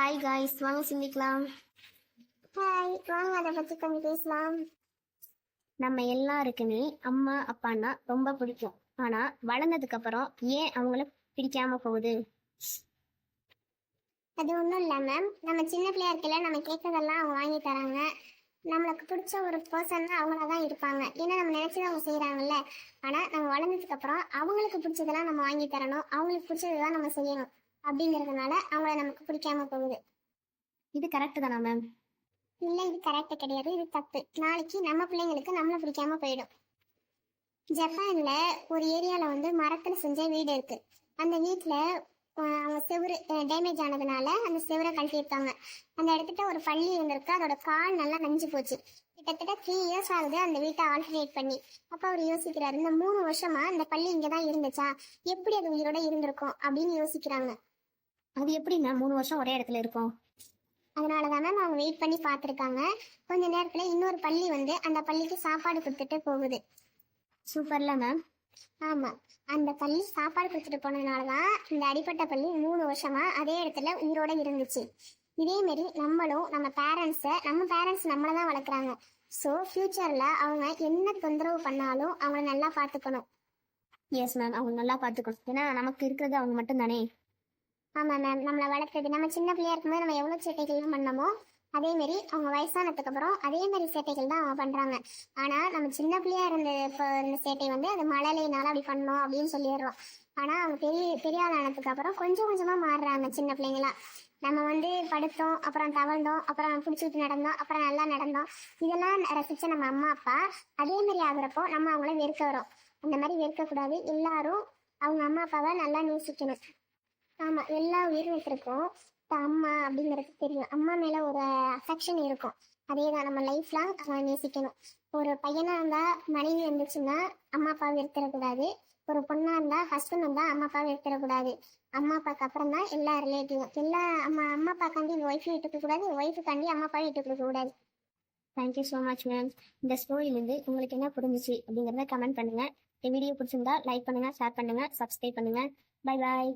Hi guys, வாங்க சிந்திக்கலாம். Hi, வாங்க அதை பத்தி கொஞ்சம் பேசலாம். நம்ம எல்லாருக்குமே அம்மா அப்பான்னா ரொம்ப பிடிக்கும். ஆனா வளர்ந்ததுக்கு அப்புறம் ஏன் அவங்கள பிடிக்காம போகுது? அது ஒன்றும் இல்லை மேம், நம்ம சின்ன பிள்ளையா இருக்கல நம்ம கேட்கறதெல்லாம் அவங்க வாங்கி தராங்க. நம்மளுக்கு பிடிச்ச ஒரு பர்சன் அவங்கள தான் இருப்பாங்க, ஏன்னா நம்ம நினைச்சதை அவங்க செய்யறாங்கல்ல. ஆனா நம்ம வளர்ந்ததுக்கு அப்புறம் அவங்களுக்கு பிடிச்சதெல்லாம் நம்ம வாங்கி தரணும், அவங்களுக்கு பிடிச்சதுதான் நம்ம செய்யணும் அப்படிங்கிறதுனால அவங்கள நமக்கு பிடிக்காம போகுது. இது கரெக்ட் தானா மேம்? இல்லை, இது கரெக்ட் கிடையாது, இது தப்பு. நாளைக்கு நம்ம பிள்ளைங்களுக்கு நம்மளை பிடிக்காம போயிடும். ஜப்பான்ல ஒரு ஏரியால மரத்துல செஞ்ச வீடு இருக்கு. அந்த வீட்டுல அவங்க செவுரு டேமேஜ் ஆனதுனால அந்த செவரை கழட்டியிருக்காங்க. அந்த இடத்துல ஒரு பள்ளி இருந்திருக்கு, அதோட கால் நல்லா நஞ்சு போச்சு. கிட்டத்தட்ட 3 இயர்ஸ் ஆகுது அந்த வீட்டை ஆல்டர்னேட் பண்ணி. அப்ப அவர் யோசிக்கிறாரு, இந்த 3 வருஷமா இந்த பள்ளி இங்கதான் இருந்துச்சா, எப்படி அது உயிரோட இருந்திருக்கும் அப்படின்னு யோசிக்கிறாங்க. அது எப்படி மேம் 3 வருஷம் ஒரே இடத்துல இருக்கும்? அதனாலதான் மேம் அவங்க வெயிட் பண்ணி பார்த்திருக்காங்க. கொஞ்ச நேரத்துல இன்னொரு பள்ளி அந்த பள்ளிக்கு சாப்பாடு கொடுத்துட்டு போகுது. சூப்பர்ல மேம். ஆமா, அந்த பள்ளி சாப்பாடு கொடுத்துட்டு போனதுனாலதான் இந்த அடிப்பட்ட பள்ளி 3 வருஷமா அதே இடத்துல உயிரோட இருந்துச்சு. இதே மாதிரி நம்மளும் நம்ம பேரண்ட்ஸ் நம்மளதான் வளர்க்குறாங்க. ஸோ ஃபியூச்சர்ல அவங்க என்ன தொந்தரவு பண்ணாலும் அவங்கள நல்லா பார்த்துக்கணும். எஸ் மேம், அவங்க நல்லா பார்த்துக்கணும். ஏன்னா நமக்கு இருக்கிறது அவங்க மட்டும் தானே. ஆமா மேம், நம்மளை வளர்த்தது நம்ம சின்ன பிள்ளையா இருக்கும்போது நம்ம எவ்வளவு சேட்டைகள்லாம் பண்ணமோ அதே மாதிரி அவங்க வயசானதுக்கு அப்புறம் அதே மாதிரி சேட்டைகள் தான் அவங்க பண்றாங்க. ஆனா நம்ம சின்ன பிள்ளையா இருந்த சேட்டை அது மழலையினால அப்படி பண்ணோம் அப்படின்னு சொல்லிடுறோம். ஆனா அவங்க பெரிய ஆளானதுக்கு அப்புறம் கொஞ்சம் கொஞ்சமா மாறுறாங்க சின்ன பிள்ளைங்களா. நம்ம படுத்தோம், அப்புறம் தவழ்ந்தோம், அப்புறம் பிடிச்சிட்டு நடந்தோம், அப்புறம் நல்லா நடந்தோம். இதெல்லாம் ரசிச்ச நம்ம அம்மா அப்பா அதே மாதிரி ஆகுறப்போ நம்ம அவங்கள வெறுக்க வரோம். அந்த மாதிரி வெறுக்க கூடாது. எல்லாரும் அவங்க அம்மா அப்பாவை நல்லா நேசிக்கணும். ஆமா, எல்லா உயிரினத்திற்கும் அம்மா அப்படிங்கிறது தெரியும். அம்மா மேல ஒரு அஃபெக்ஷன் இருக்கும். அதேதான் நம்ம லைஃப்லாம் நேசிக்கணும். ஒரு பையனா இருந்தா மனைவி இருந்துச்சுன்னா அம்மா அப்பாவை வெறுத்துடக்கூடாது. ஒரு பொண்ணா இருந்தா ஹஸ்பண்ட் வந்தா அம்மா அப்பாவை வெறுத்துடக்கூடாது. அம்மா அப்பாவுக்கு அப்புறம் தான் எல்லா ரிலேட்டிவும். எல்லா அம்மா அப்பாக்காண்டி ஒய்ஃபு விட்டுக்க கூடாது, ஒய்ஃபுக்காண்டி அம்மா அப்பாவை விட்டு கொடுக்க கூடாது. Thank you so much ma'am. இந்த ஸ்டோரியிலேருந்து உங்களுக்கு என்ன புரிஞ்சிச்சு அப்படிங்கிறத கமெண்ட் பண்ணுங்க. இந்த வீடியோ பிடிச்சிருந்தா லைக் பண்ணுங்க, ஷேர் பண்ணுங்க, சப்ஸ்கிரைப் பண்ணுங்க. Bye bye.